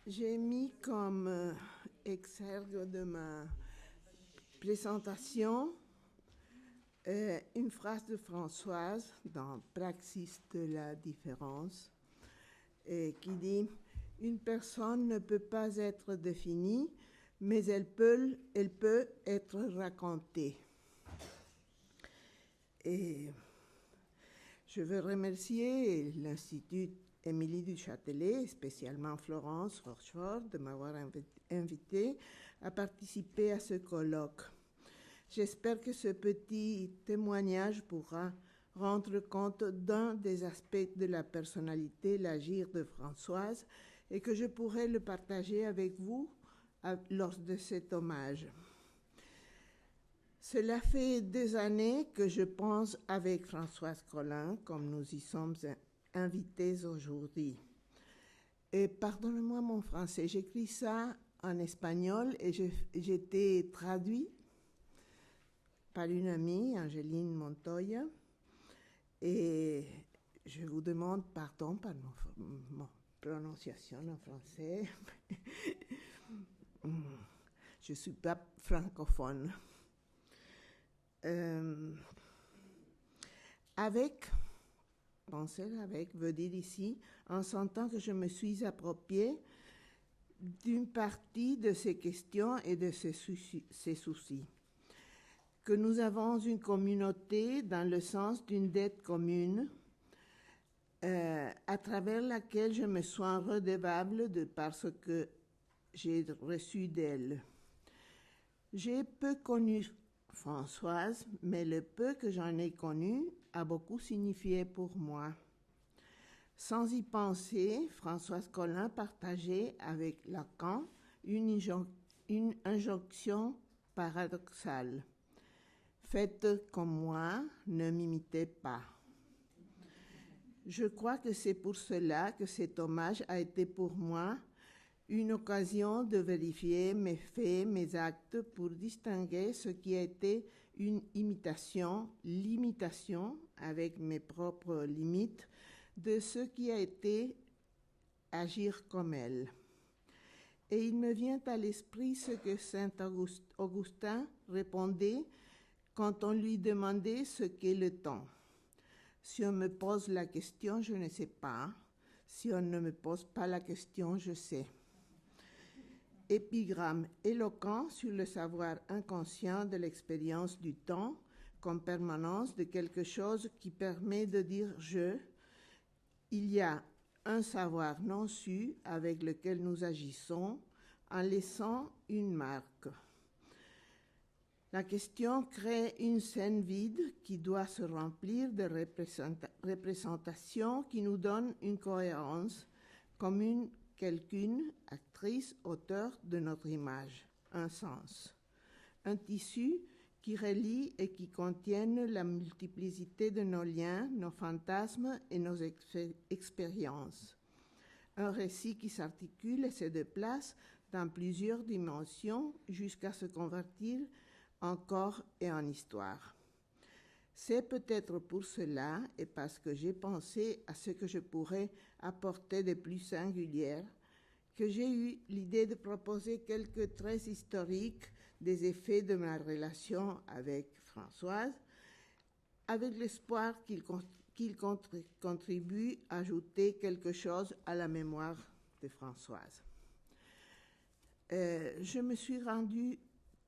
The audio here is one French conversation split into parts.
J'ai mis comme exergue de ma présentation une phrase de Françoise dans Praxis de la différence qui dit « Une personne ne peut pas être définie, mais elle peut être racontée. » Et je veux remercier l'Institut Émilie du Châtelet, spécialement Florence Rochefort, de m'avoir invité à participer à ce colloque. J'espère que ce petit témoignage pourra rendre compte d'un des aspects de la personnalité, l'agir de Françoise, et que je pourrai le partager avec vous lors de cet hommage. Cela fait des années que je pense avec Françoise Collin, comme nous y sommes invités aujourd'hui. Et pardonnez-moi mon français, j'écris ça en espagnol et j'étais traduit par une amie, Angéline Montoya, et je vous demande pardon par mon prononciation en français. Je ne suis pas francophone. Penser avec veut dire ici, en sentant que je me suis appropriée d'une partie de ces questions et de ces soucis. Que nous avons une communauté dans le sens d'une dette commune à travers laquelle je me sens redevable de par ce que j'ai reçu d'elle. J'ai peu connu Françoise, mais le peu que j'en ai connu a beaucoup signifié pour moi. Sans y penser, Françoise Collin partageait avec Lacan une injonction paradoxale. Faites comme moi, ne m'imitez pas. Je crois que c'est pour cela que cet hommage a été pour moi une occasion de vérifier mes faits, mes actes, pour distinguer ce qui a été une l'imitation avec mes propres limites, de ce qui a été agir comme elle. Et il me vient à l'esprit ce que saint Augustin répondait quand on lui demandait ce qu'est le temps. Si on me pose la question, je ne sais pas. Si on ne me pose pas la question, je sais. Épigramme éloquent sur le savoir inconscient de l'expérience du temps comme permanence de quelque chose qui permet de dire « je ». Il y a un savoir non su avec lequel nous agissons en laissant une marque. La question crée une scène vide qui doit se remplir de représentations qui nous donnent une cohérence comme quelqu'une actrice, auteur de notre image, un sens. Un tissu qui relie et qui contienne la multiplicité de nos liens, nos fantasmes et nos expériences. Un récit qui s'articule et se déplace dans plusieurs dimensions jusqu'à se convertir en corps et en histoire. C'est peut-être pour cela et parce que j'ai pensé à ce que je pourrais apporter de plus singulier que j'ai eu l'idée de proposer quelques traits historiques des effets de ma relation avec Françoise, avec l'espoir qu'il contribue à ajouter quelque chose à la mémoire de Françoise. Je me suis rendue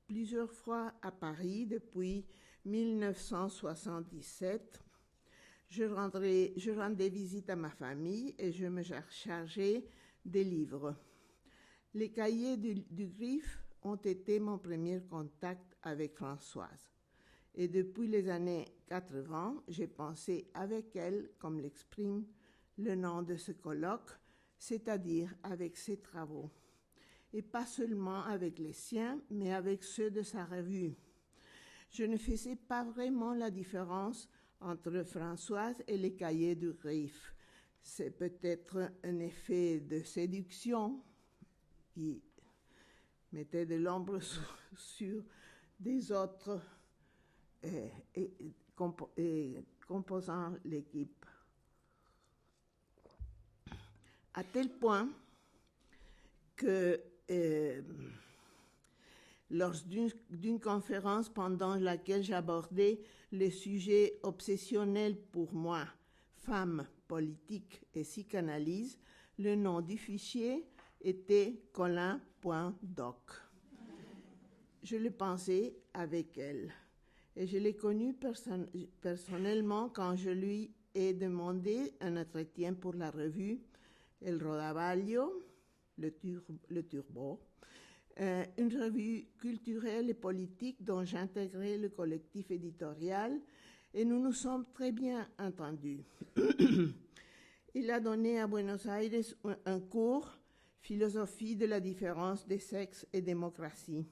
plusieurs fois à Paris depuis 1977. Je rendais visite à ma famille et je me chargeais des livres. Les cahiers du Griffe ont été mon premier contact avec Françoise. Et depuis les années 80, j'ai pensé avec elle, comme l'exprime le nom de ce colloque, c'est-à-dire avec ses travaux. Et pas seulement avec les siens, mais avec ceux de sa revue. Je ne faisais pas vraiment la différence entre Françoise et les cahiers du Griffe. C'est peut-être un effet de séduction qui mettait de l'ombre sur des autres composant l'équipe. À tel point que lors d'une conférence pendant laquelle j'abordais le sujet obsessionnel pour moi, femmes, politique et psychanalyse, le nom du fichier était colin.doc. Je le pensais avec elle et je l'ai connue personnellement quand je lui ai demandé un entretien pour la revue El Rodaballo, le Turbo, une revue culturelle et politique dont j'intégrais le collectif éditorial et nous nous sommes très bien entendus. Il a donné à Buenos Aires un cours Philosophie de la différence des sexes et démocratie.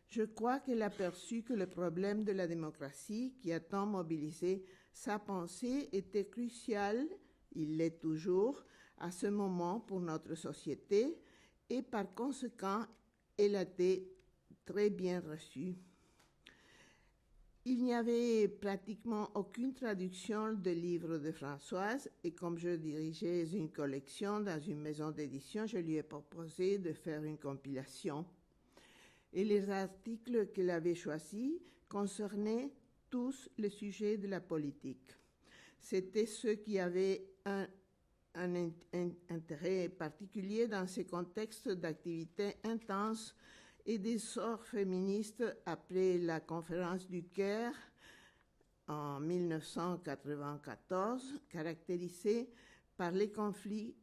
Je crois qu'elle a perçu que le problème de la démocratie, qui a tant mobilisé sa pensée, était crucial, il l'est toujours, à ce moment pour notre société, et par conséquent, elle a été très bien reçue. Il n'y avait pratiquement aucune traduction de livres de Françoise, et comme je dirigeais une collection dans une maison d'édition, je lui ai proposé de faire une compilation. Et les articles qu'elle avait choisis concernaient tous le sujet de la politique. C'était ceux qui avaient un intérêt particulier dans ces contextes d'activité intense et d'essor féministe après la conférence du Caire en 1994, caractérisée par les conflits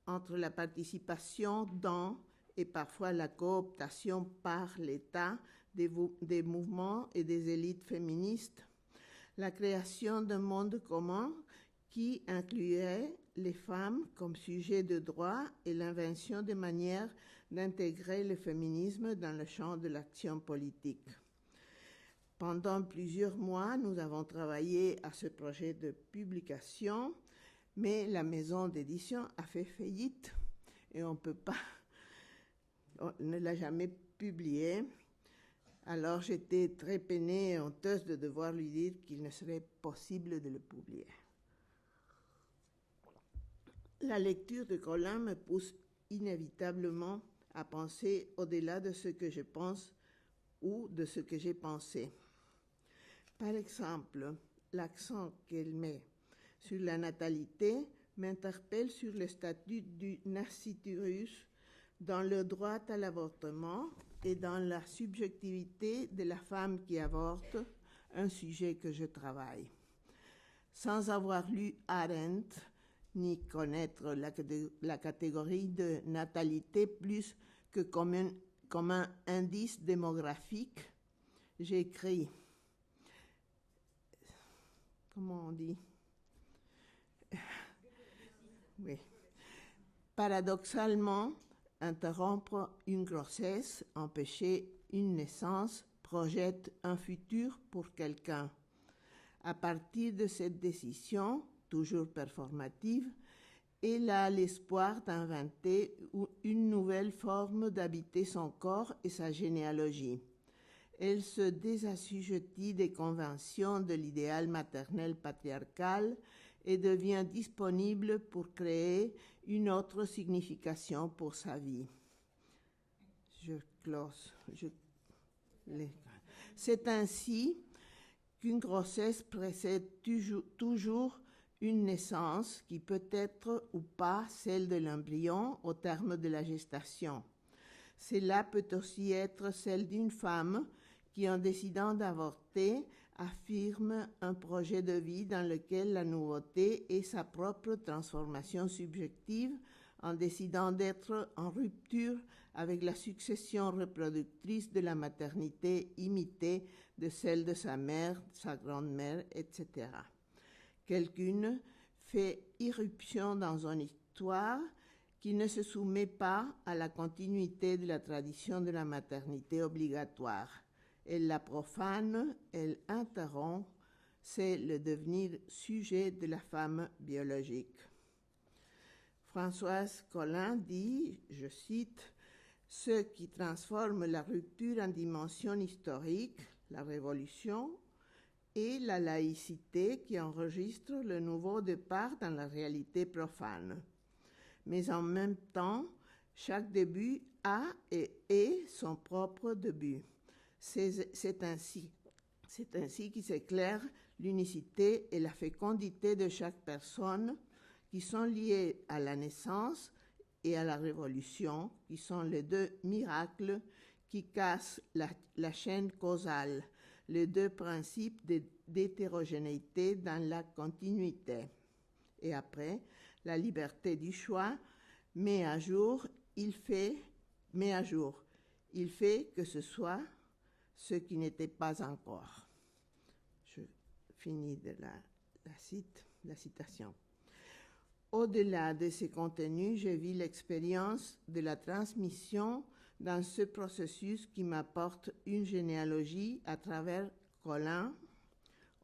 entre la participation dans et parfois la cooptation par l'État des mouvements et des élites féministes, la création d'un monde commun qui incluait les femmes comme sujet de droit et l'invention de manières d'intégrer le féminisme dans le champ de l'action politique. Pendant plusieurs mois, nous avons travaillé à ce projet de publication, mais la maison d'édition a fait faillite et on ne l'a jamais publié. Alors j'étais très peinée et honteuse de devoir lui dire qu'il ne serait possible de le publier. La lecture de Colin me pousse inévitablement à penser au-delà de ce que je pense ou de ce que j'ai pensé. Par exemple, l'accent qu'elle met sur la natalité m'interpelle sur le statut du nasciturus dans le droit à l'avortement et dans la subjectivité de la femme qui avorte, un sujet que je travaille. Sans avoir lu Arendt, ni connaître la catégorie de natalité plus que comme un indice démographique, j'ai écrit, comment on dit? Oui. Paradoxalement, interrompre une grossesse, empêcher une naissance, projette un futur pour quelqu'un. À partir de cette décision, toujours performative, elle a l'espoir d'inventer une nouvelle forme d'habiter son corps et sa généalogie. Elle se désassujettit des conventions de l'idéal maternel patriarcal et devient disponible pour créer une autre signification pour sa vie. C'est ainsi qu'une grossesse précède toujours une naissance qui peut être ou pas celle de l'embryon au terme de la gestation. Cela peut aussi être celle d'une femme qui, en décidant d'avorter, affirme un projet de vie dans lequel la nouveauté est sa propre transformation subjective, en décidant d'être en rupture avec la succession reproductrice de la maternité imitée de celle de sa mère, sa grand-mère, etc. Quelqu'une fait irruption dans une histoire qui ne se soumet pas à la continuité de la tradition de la maternité obligatoire. Elle la profane, elle interrompt, c'est le devenir sujet de la femme biologique. Françoise Colin dit, je cite, « Ce qui transforme la rupture en dimension historique, la révolution, et la laïcité qui enregistre le nouveau départ dans la réalité profane. Mais en même temps, Chaque début a et est son propre début. C'est ainsi qui s'éclaire l'unicité et la fécondité de chaque personne, qui sont liées à la naissance et à la révolution, qui sont les deux miracles qui cassent la chaîne causale, les deux principes d'hétérogénéité dans la continuité. Et après, la liberté du choix met à jour, il fait que ce soit ce qui n'était pas encore. Je finis de la citation. Au-delà de ces contenus, je vis l'expérience de la transmission dans ce processus qui m'apporte une généalogie à travers Colin,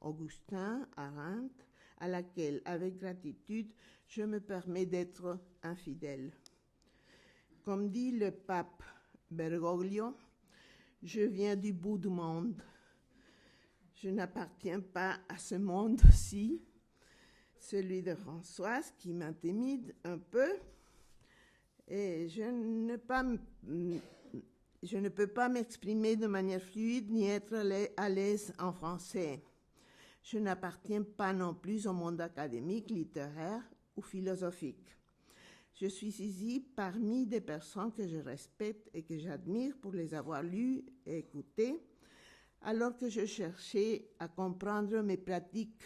Augustin, Arendt, à laquelle, avec gratitude, je me permets d'être infidèle. Comme dit le pape Bergoglio, je viens du bout du monde. Je n'appartiens pas à ce monde-ci, celui de Françoise, qui m'intimide un peu, et je ne peux pas m'exprimer de manière fluide ni être à l'aise en français. Je n'appartiens pas non plus au monde académique, littéraire ou philosophique. Je suis ici parmi des personnes que je respecte et que j'admire pour les avoir lues et écoutées, alors que je cherchais à comprendre mes pratiques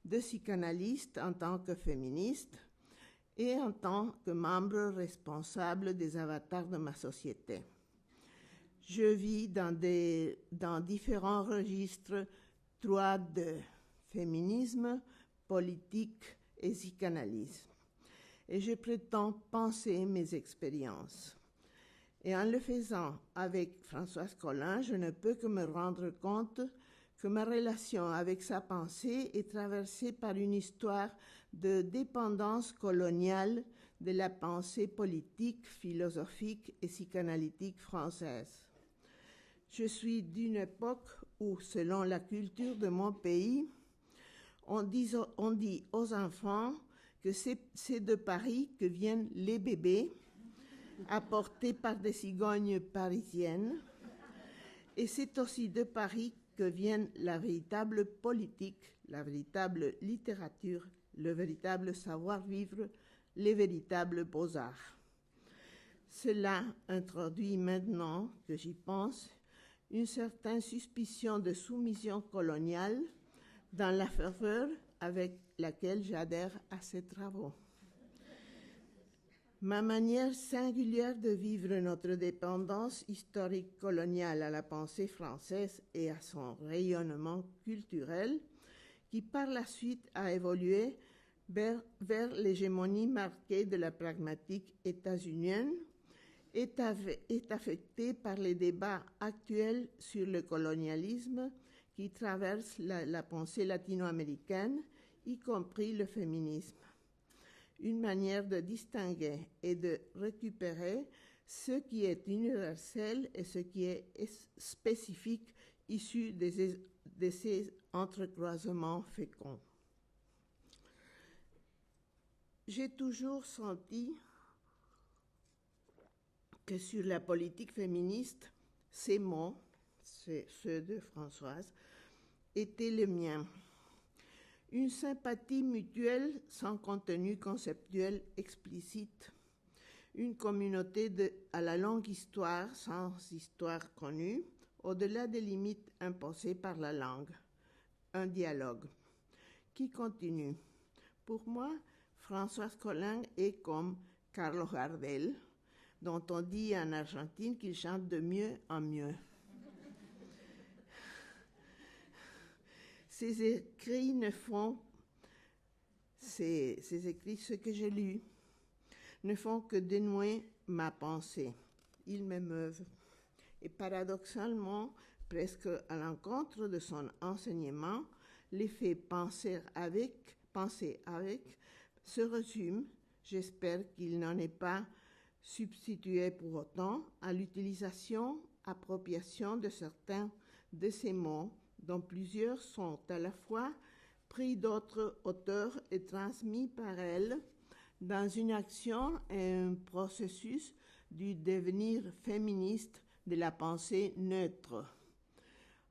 de psychanalyste en tant que féministe et en tant que membre responsable des avatars de ma société. Je vis dans différents registres droits de féminisme, politique et psychanalyse. Et je prétends penser mes expériences. Et en le faisant avec Françoise Colin, je ne peux que me rendre compte que ma relation avec sa pensée est traversée par une histoire de dépendance coloniale de la pensée politique, philosophique et psychanalytique française. Je suis d'une époque où, selon la culture de mon pays, on dit aux enfants que c'est de Paris que viennent les bébés, apportés par des cigognes parisiennes, et c'est aussi de Paris que viennent la véritable politique, la véritable littérature, le véritable savoir-vivre, les véritables beaux-arts. Cela introduit maintenant que j'y pense une certaine suspicion de soumission coloniale dans la ferveur avec laquelle j'adhère à ces travaux. Ma manière singulière de vivre notre dépendance historique coloniale à la pensée française et à son rayonnement culturel, qui par la suite a évolué vers l'hégémonie marquée de la pragmatique états-unienne, est affectée par les débats actuels sur le colonialisme qui traversent la pensée latino-américaine, y compris le féminisme. Une manière de distinguer et de récupérer ce qui est universel et ce qui est spécifique issu de ces entrecroisements féconds. J'ai toujours senti que sur la politique féministe, ces mots, ceux de Françoise, étaient les miens. Une sympathie mutuelle sans contenu conceptuel explicite, une communauté à la longue histoire sans histoire connue, au-delà des limites imposées par la langue, un dialogue qui continue. Pour moi, Françoise Colin est comme Carlos Gardel, dont on dit en Argentine qu'il chante de mieux en mieux. Ces écrits ce que j'ai lu, ne font que dénouer ma pensée. Ils m'émeuvent. Et paradoxalement, presque à l'encontre de son enseignement, l'effet penser avec se résume, j'espère qu'il n'en est pas substitué pour autant, à l'utilisation, appropriation de certains de ces mots, dont plusieurs sont à la fois pris d'autres auteurs et transmis par elle dans une action et un processus du devenir féministe de la pensée neutre,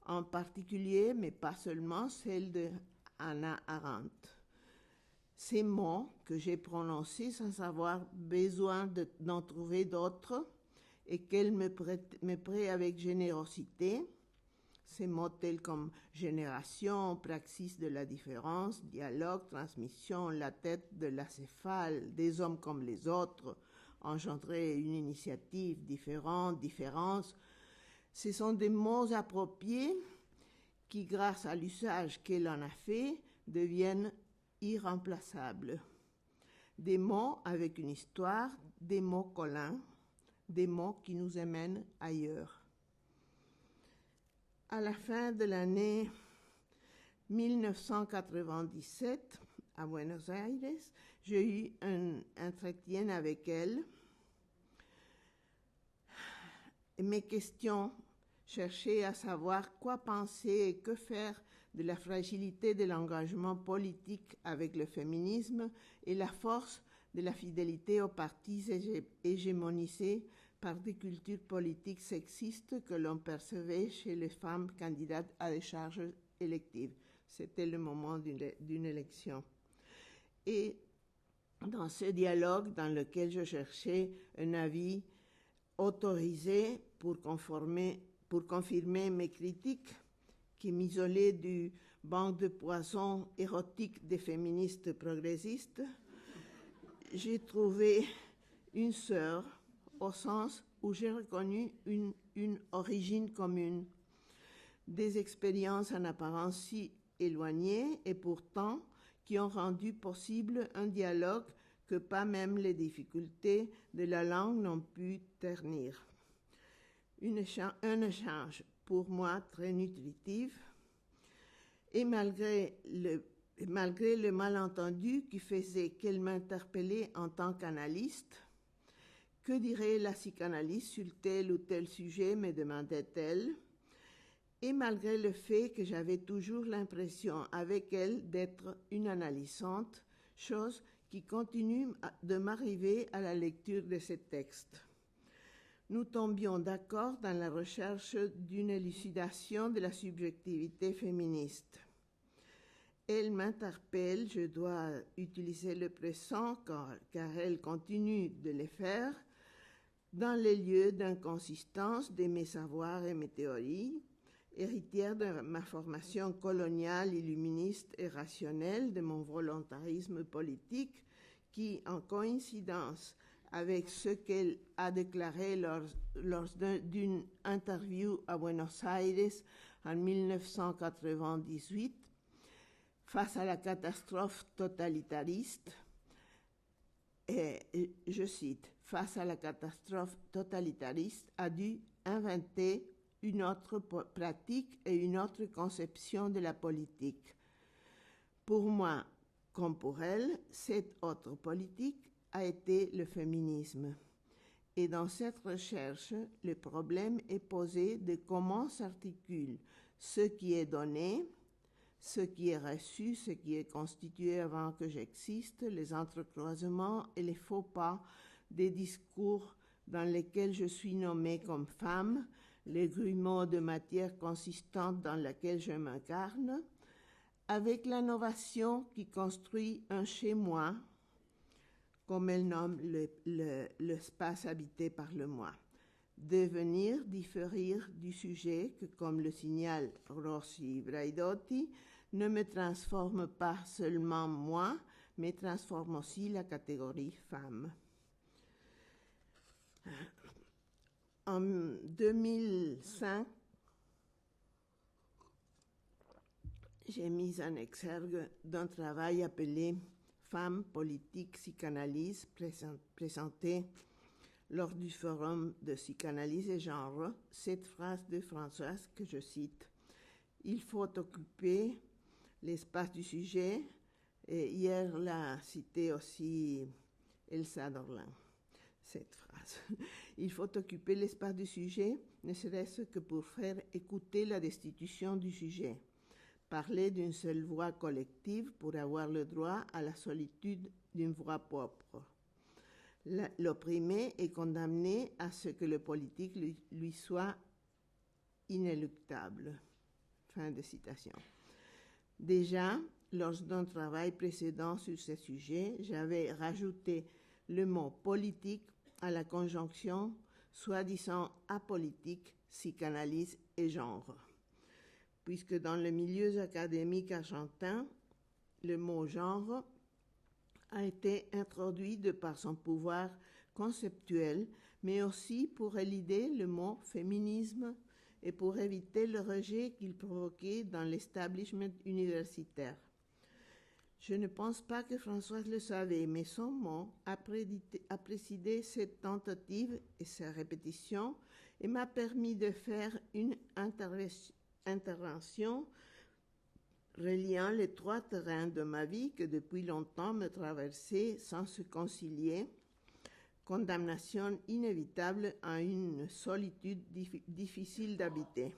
en particulier, mais pas seulement, celle de Hannah Arendt. Ces mots que j'ai prononcés sans avoir besoin d'en trouver d'autres et qu'elle me prête avec générosité, ces mots tels comme génération, praxis de la différence, dialogue, transmission, la tête de l'acéphale, des hommes comme les autres, engendrer une initiative différente, différence, ce sont des mots appropriés qui, grâce à l'usage qu'elle en a fait, deviennent irremplaçables. Des mots avec une histoire, des mots collants, des mots qui nous amènent ailleurs. À la fin de l'année 1997, à Buenos Aires, j'ai eu un entretien avec elle. Et mes questions cherchaient à savoir quoi penser et que faire de la fragilité de l'engagement politique avec le féminisme et la force de la fidélité aux partis hégémonisés par des cultures politiques sexistes que l'on percevait chez les femmes candidates à des charges électives. C'était le moment d'une élection. Et dans ce dialogue dans lequel je cherchais un avis autorisé pour confirmer mes critiques, qui m'isolaient du banc de poison érotique des féministes progressistes, j'ai trouvé une sœur au sens où j'ai reconnu une origine commune, des expériences en apparence si éloignées et pourtant qui ont rendu possible un dialogue que pas même les difficultés de la langue n'ont pu ternir. Un échange pour moi très nutritif, et malgré le malentendu qui faisait qu'elle m'interpellait en tant qu'analyste, que dirait la psychanalyse sur tel ou tel sujet, me demandait-elle, et malgré le fait que j'avais toujours l'impression avec elle d'être une analysante, chose qui continue de m'arriver à la lecture de ces textes. Nous tombions d'accord dans la recherche d'une élucidation de la subjectivité féministe. Elle m'interpelle, je dois utiliser le présent car elle continue de le faire, dans les lieux d'inconsistance de mes savoirs et mes théories, héritière de ma formation coloniale, illuministe et rationnelle, de mon volontarisme politique, qui, en coïncidence avec ce qu'elle a déclaré lors d'une interview à Buenos Aires en 1998, face à la catastrophe totalitariste, et je cite, « Face à la catastrophe totalitariste, a dû inventer une autre pratique et une autre conception de la politique. Pour moi, comme pour elle, cette autre politique a été le féminisme. Et dans cette recherche, le problème est posé de comment s'articule ce qui est donné, ce qui est reçu, ce qui est constitué avant que j'existe, les entrecroisements et les faux pas des discours dans lesquels je suis nommée comme femme, les grumeaux de matière consistante dans laquelle je m'incarne, avec l'innovation qui construit un chez-moi, comme elle nomme l'espace habité par le moi. Devenir, différir du sujet que, comme le signale Rossi Braidotti, ne me transforme pas seulement moi, mais transforme aussi la catégorie femme. En 2005, j'ai mis en exergue d'un travail appelé « Femmes, politique, psychanalyse » présenté lors du forum de psychanalyse et genre, cette phrase de Françoise que je cite. « Il faut occuper l'espace du sujet », et hier l'a cité aussi Elsa Dorlin, cette phrase. « Il faut occuper l'espace du sujet, ne serait-ce que pour faire écouter la destitution du sujet. Parler d'une seule voix collective pour avoir le droit à la solitude d'une voix propre. L'opprimé est condamné à ce que le politique lui soit inéluctable. Fin de citation. Déjà, lors d'un travail précédent sur ce sujet, j'avais rajouté le mot politique à la conjonction soi-disant apolitique, psychanalyse et genre. Puisque dans le milieu académique argentin, le mot genre a été introduit de par son pouvoir conceptuel, mais aussi pour éluder le mot féminisme et pour éviter le rejet qu'il provoquait dans l'establishment universitaire. Je ne pense pas que Françoise le savait, mais son mot a précédé cette tentative et sa répétition et m'a permis de faire une intervention reliant les trois terrains de ma vie que depuis longtemps me traversaient sans se concilier, condamnation inévitable à une solitude difficile d'habiter.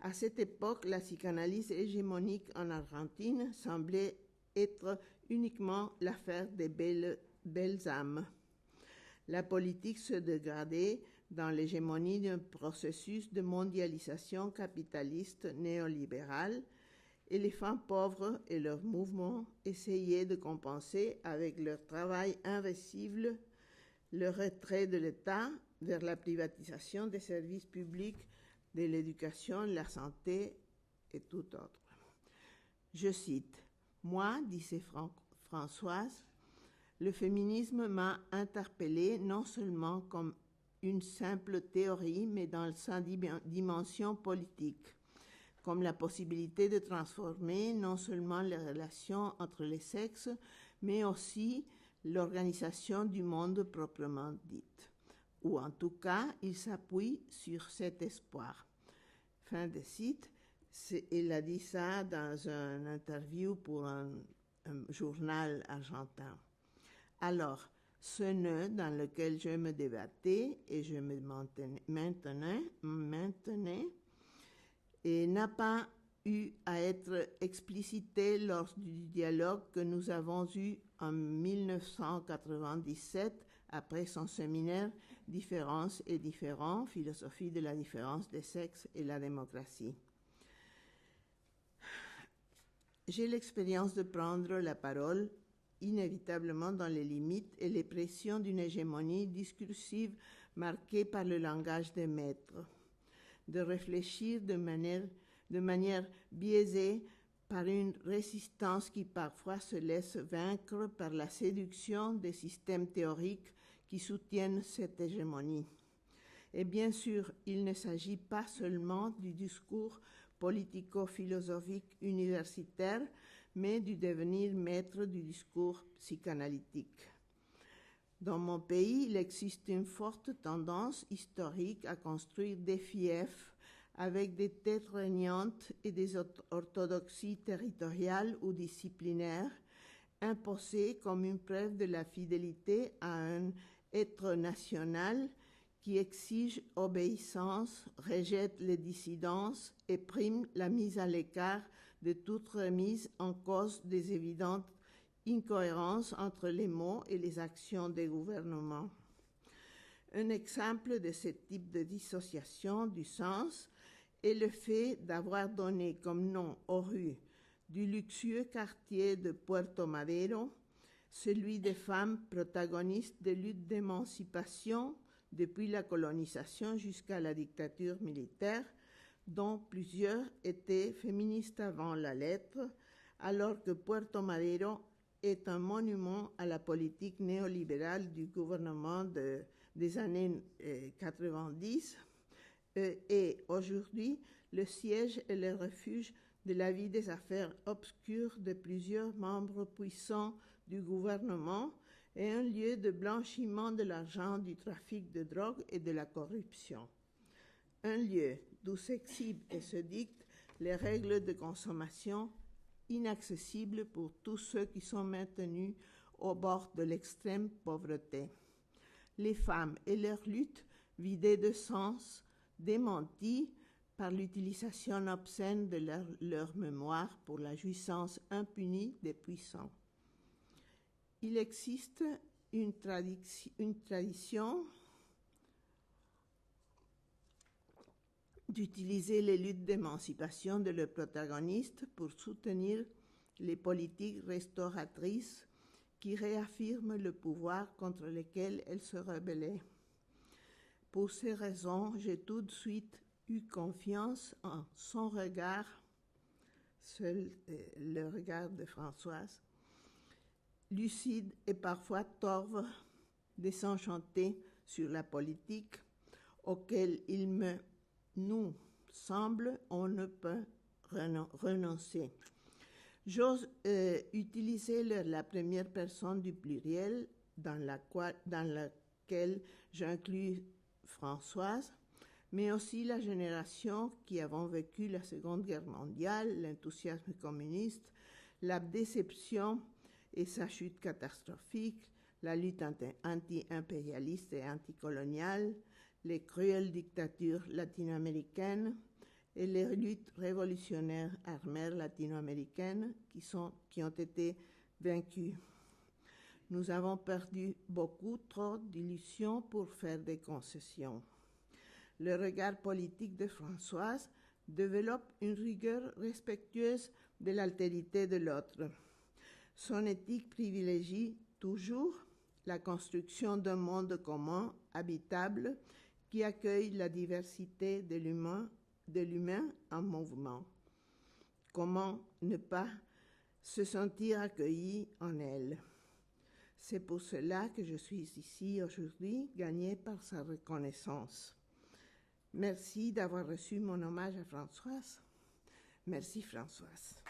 À cette époque, la psychanalyse hégémonique en Argentine semblait être uniquement l'affaire des belles âmes. La politique se dégradait dans l'hégémonie d'un processus de mondialisation capitaliste néolibérale et les femmes pauvres et leurs mouvements essayaient de compenser avec leur travail invincible le retrait de l'État vers la privatisation des services publics, de l'éducation, la santé et tout autre. Je cite, « Moi, disait Françoise, le féminisme m'a interpellée non seulement comme une simple théorie, mais dans sa dimension politique, comme la possibilité de transformer non seulement les relations entre les sexes, mais aussi l'organisation du monde proprement dite. Ou en tout cas, il s'appuie sur cet espoir. » Fin de cite. Il a dit ça dans une interview pour un journal argentin. Alors, ce nœud dans lequel je me débattais et je me maintenais et n'a pas eu à être explicité lors du dialogue que nous avons eu en 1997 après son séminaire « Différence et différents, philosophie de la différence des sexes et la démocratie ». J'ai l'expérience de prendre la parole inévitablement dans les limites et les pressions d'une hégémonie discursive marquée par le langage des maîtres, de réfléchir de manière biaisée par une résistance qui parfois se laisse vaincre par la séduction des systèmes théoriques qui soutiennent cette hégémonie. Et bien sûr, il ne s'agit pas seulement du discours politico-philosophique universitaire, mais du devenir maître du discours psychanalytique. Dans mon pays, il existe une forte tendance historique à construire des fiefs avec des têtes régnantes et des orthodoxies territoriales ou disciplinaires imposées comme une preuve de la fidélité à un être national qui exige obéissance, rejette les dissidences et prime la mise à l'écart de toute remise en cause des évidentes incohérences entre les mots et les actions des gouvernements. Un exemple de ce type de dissociation du sens est le fait d'avoir donné comme nom aux rues du luxueux quartier de Puerto Madero, celui des femmes protagonistes des luttes d'émancipation depuis la colonisation jusqu'à la dictature militaire, dont plusieurs étaient féministes avant la lettre, alors que Puerto Madero est un monument à la politique néolibérale du gouvernement des années 90 et aujourd'hui le siège et le refuge de la vie des affaires obscures de plusieurs membres puissants du gouvernement et un lieu de blanchiment de l'argent du trafic de drogue et de la corruption. Un lieu d'où s'exhibent et se dictent les règles de consommation inaccessibles pour tous ceux qui sont maintenus au bord de l'extrême pauvreté. Les femmes et leurs luttes vidées de sens, démenties par l'utilisation obscène de leur mémoire pour la jouissance impunie des puissants. Il existe une tradition d'utiliser les luttes d'émancipation de leurs protagonistes pour soutenir les politiques restauratrices qui réaffirment le pouvoir contre lequel elles se rebellaient. Pour ces raisons, j'ai tout de suite eu confiance en son regard, seul le regard de Françoise, lucide et parfois torve, désenchanté sur la politique, auquel nous semble on ne peut renoncer. J'ose utiliser la première personne du pluriel dans laquelle j'inclus Françoise, mais aussi la génération qui avons vécu la Seconde Guerre mondiale, l'enthousiasme communiste, la déception et sa chute catastrophique, la lutte anti-impérialiste et anticoloniale, les cruelles dictatures latino-américaines et les luttes révolutionnaires armées latino-américaines qui ont été vaincues. Nous avons perdu beaucoup trop d'illusions pour faire des concessions. Le regard politique de Françoise développe une rigueur respectueuse de l'altérité de l'autre. Son éthique privilégie toujours la construction d'un monde commun, habitable, qui accueille la diversité de l'humain en mouvement. Comment ne pas se sentir accueilli en elle? C'est pour cela que je suis ici aujourd'hui, gagnée par sa reconnaissance. Merci d'avoir reçu mon hommage à Françoise. Merci Françoise.